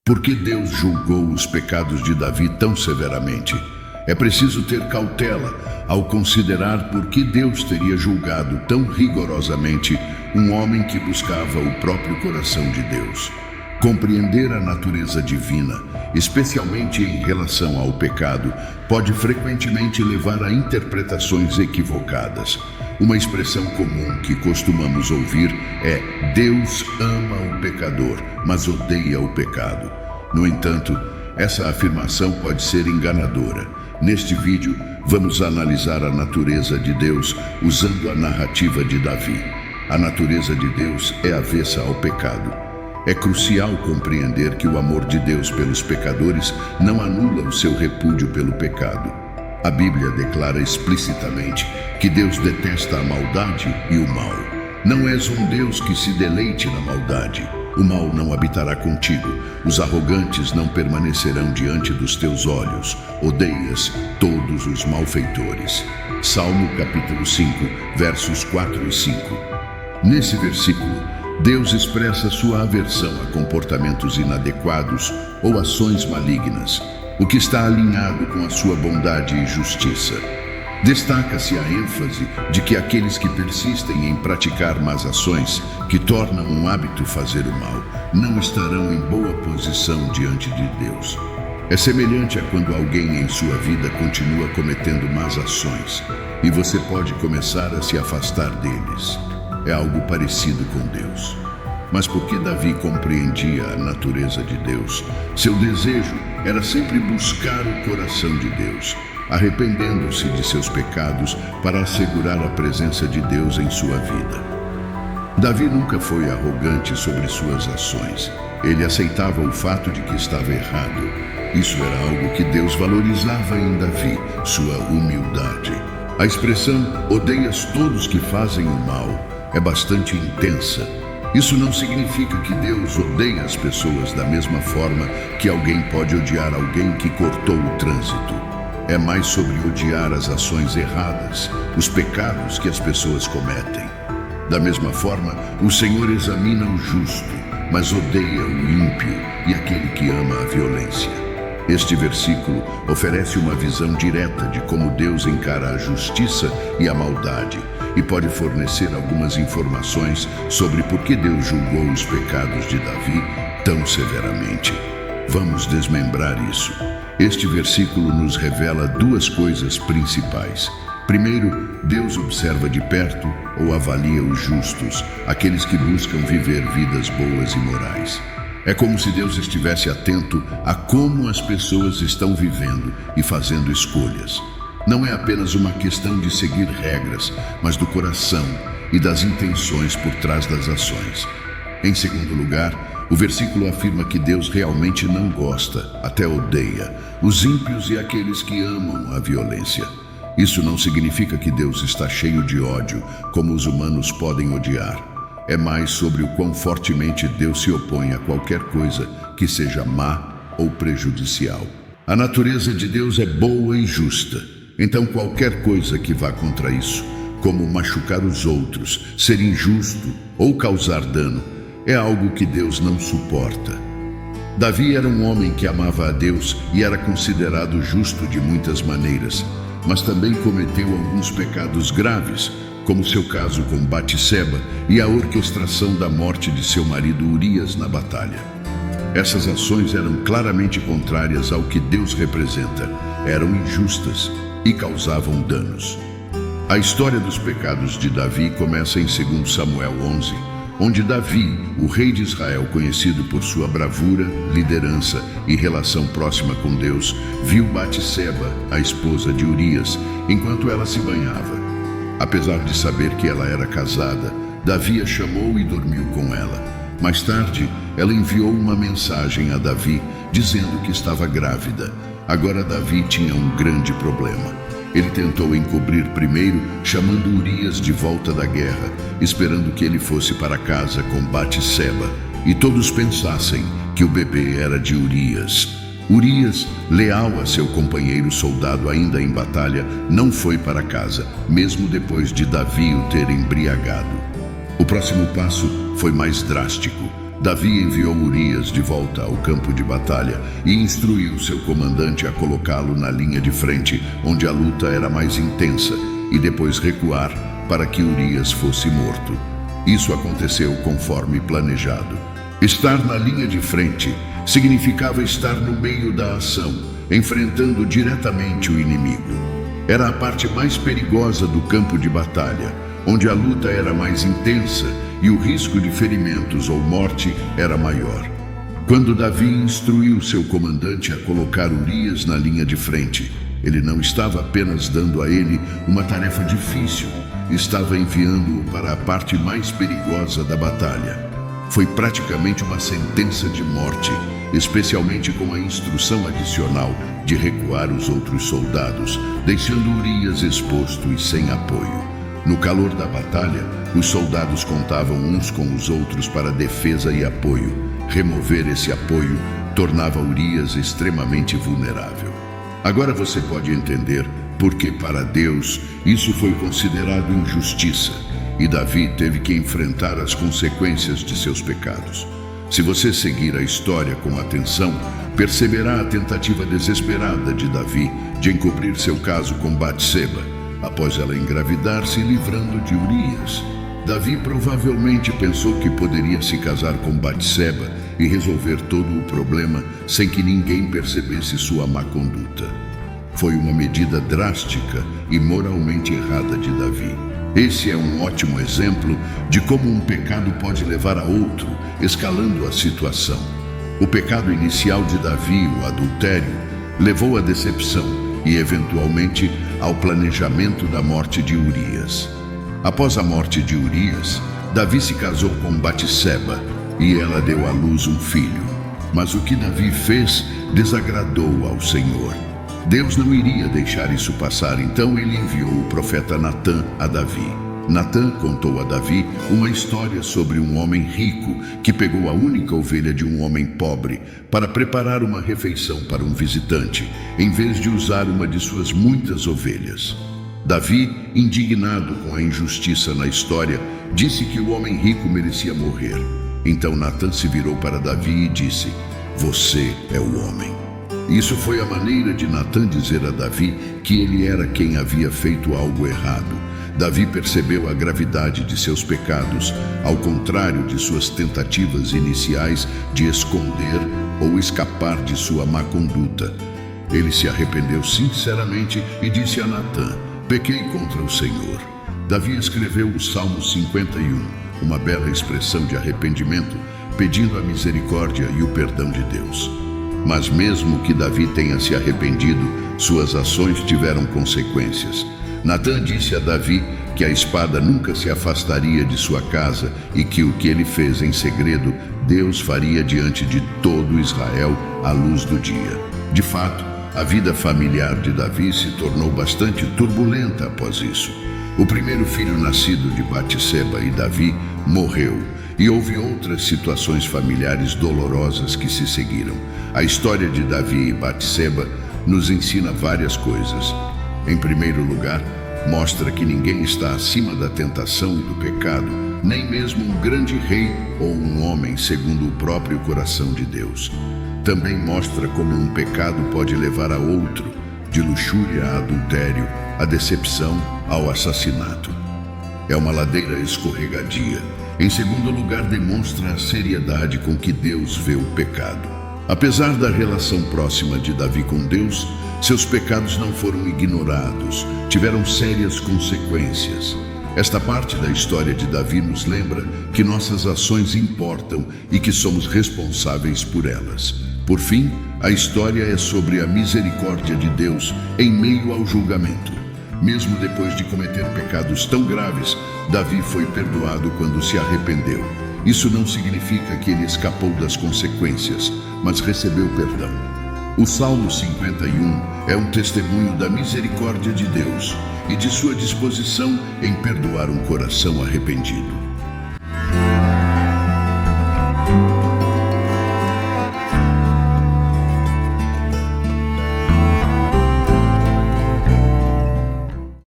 Por que Deus julgou os pecados de Davi tão severamente? É preciso ter cautela ao considerar por que Deus teria julgado tão rigorosamente um homem que buscava o próprio coração de Deus. Compreender a natureza divina, especialmente em relação ao pecado, pode frequentemente levar a interpretações equivocadas. Uma expressão comum que costumamos ouvir é: Deus ama o pecador, mas odeia o pecado. No entanto, essa afirmação pode ser enganadora. Neste vídeo, vamos analisar a natureza de Deus usando a narrativa de Davi. A natureza de Deus é avessa ao pecado. É crucial compreender que o amor de Deus pelos pecadores não anula o seu repúdio pelo pecado. A Bíblia declara explicitamente que Deus detesta a maldade e o mal. Não és um Deus que se deleite na maldade. O mal não habitará contigo. Os arrogantes não permanecerão diante dos teus olhos. Odeias todos os malfeitores. Salmo capítulo 5, versos 4 e 5. Nesse versículo, Deus expressa sua aversão a comportamentos inadequados ou ações malignas, o que está alinhado com a sua bondade e justiça. Destaca-se a ênfase de que aqueles que persistem em praticar más ações, que tornam um hábito fazer o mal, não estarão em boa posição diante de Deus. É semelhante a quando alguém em sua vida continua cometendo más ações e você pode começar a se afastar deles. É algo parecido com Deus. Mas porque Davi compreendia a natureza de Deus, seu desejo era sempre buscar o coração de Deus, arrependendo-se de seus pecados para assegurar a presença de Deus em sua vida. Davi nunca foi arrogante sobre suas ações. Ele aceitava o fato de que estava errado. Isso era algo que Deus valorizava em Davi, sua humildade. A expressão "odeias todos que fazem o mal" é bastante intensa. Isso não significa que Deus odeia as pessoas da mesma forma que alguém pode odiar alguém que cortou o trânsito. É mais sobre odiar as ações erradas, os pecados que as pessoas cometem. Da mesma forma, o Senhor examina o justo, mas odeia o ímpio e aquele que ama a violência. Este versículo oferece uma visão direta de como Deus encara a justiça e a maldade, e pode fornecer algumas informações sobre por que Deus julgou os pecados de Davi tão severamente. Vamos desmembrar isso. Este versículo nos revela duas coisas principais. Primeiro, Deus observa de perto ou avalia os justos, aqueles que buscam viver vidas boas e morais. É como se Deus estivesse atento a como as pessoas estão vivendo e fazendo escolhas. Não é apenas uma questão de seguir regras, mas do coração e das intenções por trás das ações. Em segundo lugar, o versículo afirma que Deus realmente não gosta, até odeia, os ímpios e aqueles que amam a violência. Isso não significa que Deus está cheio de ódio, como os humanos podem odiar. É mais sobre o quão fortemente Deus se opõe a qualquer coisa que seja má ou prejudicial. A natureza de Deus é boa e justa. Então qualquer coisa que vá contra isso, como machucar os outros, ser injusto ou causar dano, é algo que Deus não suporta. Davi era um homem que amava a Deus e era considerado justo de muitas maneiras, mas também cometeu alguns pecados graves, como seu caso com Batseba e a orquestração da morte de seu marido Urias na batalha. Essas ações eram claramente contrárias ao que Deus representa, eram injustas e causavam danos. A história dos pecados de Davi começa em 2 Samuel 11, onde Davi, o rei de Israel, conhecido por sua bravura, liderança e relação próxima com Deus, viu Batseba, a esposa de Urias, enquanto ela se banhava. Apesar de saber que ela era casada, Davi a chamou e dormiu com ela. Mais tarde, ela enviou uma mensagem a Davi, dizendo que estava grávida. Agora Davi tinha um grande problema. Ele tentou encobrir primeiro, chamando Urias de volta da guerra, esperando que ele fosse para casa com Batseba, e todos pensassem que o bebê era de Urias. Urias, leal a seu companheiro soldado ainda em batalha, não foi para casa, mesmo depois de Davi o ter embriagado. O próximo passo foi mais drástico. Davi enviou Urias de volta ao campo de batalha e instruiu seu comandante a colocá-lo na linha de frente, onde a luta era mais intensa, e depois recuar para que Urias fosse morto. Isso aconteceu conforme planejado. Estar na linha de frente significava estar no meio da ação, enfrentando diretamente o inimigo. Era a parte mais perigosa do campo de batalha, onde a luta era mais intensa e o risco de ferimentos ou morte era maior. Quando Davi instruiu seu comandante a colocar Urias na linha de frente, ele não estava apenas dando a ele uma tarefa difícil, estava enviando-o para a parte mais perigosa da batalha. Foi praticamente uma sentença de morte, especialmente com a instrução adicional de recuar os outros soldados, deixando Urias exposto e sem apoio. No calor da batalha, os soldados contavam uns com os outros para defesa e apoio. Remover esse apoio tornava Urias extremamente vulnerável. Agora você pode entender por que, para Deus, isso foi considerado injustiça, e Davi teve que enfrentar as consequências de seus pecados. Se você seguir a história com atenção, perceberá a tentativa desesperada de Davi de encobrir seu caso com Batseba, após ela engravidar, se livrando de Urias. Davi provavelmente pensou que poderia se casar com Batseba e resolver todo o problema sem que ninguém percebesse sua má conduta. Foi uma medida drástica e moralmente errada de Davi. Esse é um ótimo exemplo de como um pecado pode levar a outro, escalando a situação. O pecado inicial de Davi, o adultério, levou à decepção e, eventualmente, ao planejamento da morte de Urias. Após a morte de Urias, Davi se casou com Batseba e ela deu à luz um filho. Mas o que Davi fez desagradou ao Senhor. Deus não iria deixar isso passar, então ele enviou o profeta Natã a Davi. Natã contou a Davi uma história sobre um homem rico que pegou a única ovelha de um homem pobre para preparar uma refeição para um visitante, em vez de usar uma de suas muitas ovelhas. Davi, indignado com a injustiça na história, disse que o homem rico merecia morrer. Então Natã se virou para Davi e disse: "Você é o homem." Isso foi a maneira de Natã dizer a Davi que ele era quem havia feito algo errado. Davi percebeu a gravidade de seus pecados, ao contrário de suas tentativas iniciais de esconder ou escapar de sua má conduta. Ele se arrependeu sinceramente e disse a Natã: "Pequei contra o Senhor." Davi escreveu o Salmo 51, uma bela expressão de arrependimento, pedindo a misericórdia e o perdão de Deus. Mas mesmo que Davi tenha se arrependido, suas ações tiveram consequências. Natã disse a Davi que a espada nunca se afastaria de sua casa e que o que ele fez em segredo, Deus faria diante de todo Israel à luz do dia. De fato, a vida familiar de Davi se tornou bastante turbulenta após isso. O primeiro filho nascido de Batseba e Davi morreu, e houve outras situações familiares dolorosas que se seguiram. A história de Davi e Batseba nos ensina várias coisas. Em primeiro lugar, mostra que ninguém está acima da tentação e do pecado, nem mesmo um grande rei ou um homem segundo o próprio coração de Deus. Também mostra como um pecado pode levar a outro, de luxúria a adultério, a decepção ao assassinato. É uma ladeira escorregadia. Em segundo lugar, demonstra a seriedade com que Deus vê o pecado. Apesar da relação próxima de Davi com Deus, seus pecados não foram ignorados, tiveram sérias consequências. Esta parte da história de Davi nos lembra que nossas ações importam e que somos responsáveis por elas. Por fim, a história é sobre a misericórdia de Deus em meio ao julgamento. Mesmo depois de cometer pecados tão graves, Davi foi perdoado quando se arrependeu. Isso não significa que ele escapou das consequências, mas recebeu perdão. O Salmo 51 é um testemunho da misericórdia de Deus e de sua disposição em perdoar um coração arrependido.